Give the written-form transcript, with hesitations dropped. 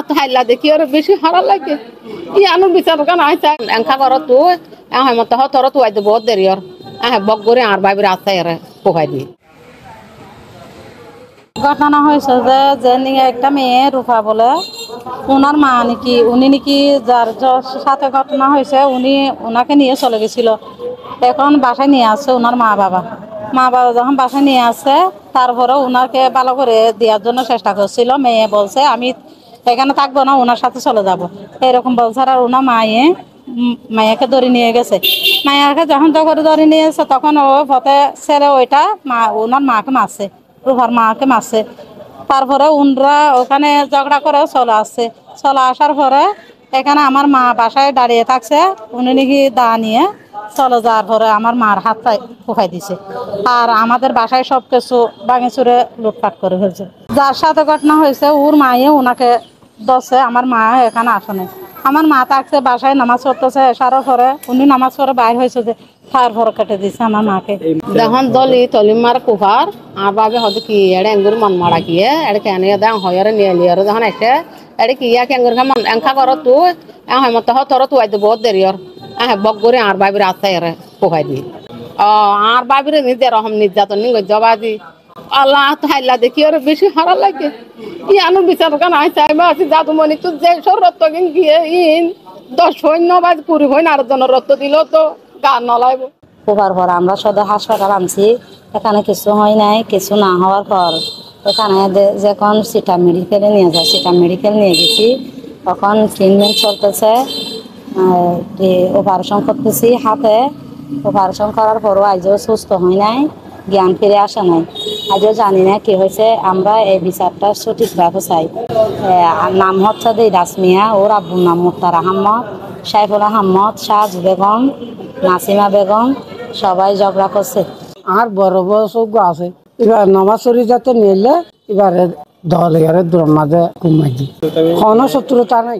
তো হাইলা দেখি ওর বেশি হারা লাগে ই আনু বিচার কান আইছা এঙ্কা কর তুই হ্যাঁ মত তোর তুই আইতে বহুত দেরি ওর হ্যাঁ বক করে আর বাইবের আস্তায় এর পোকাই দিয়ে ঘটনা হয়েছে যে নিয়ে একটা মেয়ে রূপা বলে ওনার মা নাকি উনি নাকি যার সাথে ঘটনা হয়েছে উনি ওনাকে নিয়ে চলে গেছিল। এখন বাসায় নিয়ে আসছে ওনার মা বাবা যখন বাসায় নিয়ে আসছে তারপরে ওনাকে ভালো করে দেওয়ার জন্য চেষ্টা করছিল। মেয়ে বলছে আমি এখানে থাকবো না, ওনার সাথে চলে যাব এরকম বলছে। আর ওনার মায়াকে ধরে নিয়ে গেছে। মায়াকে যখন ধরে নিয়ে এসে তখন ও পথে ছেড়ে ওইটা ওনার মাকে মারছে, রূপার মাকে মারছে। তারপরে উনরা ওখানে ঝগড়া করে চলে আসার পরে এখানে আমার মা বাসায় দাঁড়িয়ে থাকছে। উনি নাকি দা নিয়ে চলে যাওয়ার পরে আমার মার হাতটাই ফুফাই দিছে। আর আমাদের বাসায় সব কিছু ভাঙে চুরে লুটপাট করে ফেলছে। যার সাথে ঘটনা হয়েছে ওর মায়ে ওনাকে দশে, আমার মা এখানে আসে নাই। আমার মা থাকছে বাসায় নামাজ পড়তেছে, এসারও পরে উনি নামাজ পড়ে বাইর হয়েছে যে তারপরে কেটে দিচ্ছে আমার মাকে। যখন তলি মার কুফার আর বাবে হয়তো কি এড়ে এঙ্গুর মন মারা কি এড়ে কেন দেখ হয় নিয়ে লিয়ার যখন এসে এড়ে কি কেঙ্গুর মন এঙ্কা কর তুই হ্যাঁ মত তোর তুই আইতে বহুত দেরি ওর হ্যাঁ বক করে আর বাইবের আস্তায় এর পোকাই দিয়ে আর বাইবের নিজে রকম নির্যাতন নি জবাদি আল্লাহ তো হাইলা দেখি ওর বেশি হারা লাগে ই আনু বিচার কান আইসা আছি জাদু মনি তুই যে সব রক্ত কিন গিয়ে ইন 10 হইন বা 20 হইন আর জন রক্ত দিল তো গা নলাইব। হবার পর আমরা সদর হাসপাতাল আনছি, এখানে কিছু হয় নাই। কিছু না হওয়ার পর এখানে যখন সিটা মেডিকেলে নিয়ে যায়, সিটা মেডিকেল নিয়ে গেছি। তখন ট্রিটমেন্ট চলতেছে, অপারেশন করতেছি হাতে। অপারেশন করার পরও আজও সুস্থ হয় নাই, জ্ঞান ফিরে আসে নাই। আজও জানি না কি হয়েছে। আমরা এই বিচারটা সঠিকভাবে চাই। নাম হচ্ছে দেদাস মিয়া, ওর আব্বুর নাম মুক্তার আহমদ, সাইফুল আহমদ, শাহজ বেগম, নাসিমা বেগম, সবাই ঝগড়া করছে। আর বড় বড় চৌক আছে, এবার নামাজ চুরি যাতে নিলে এবারে দল এবারে মাঝে কমাই দিই, কোনো শত্রুতা নাই।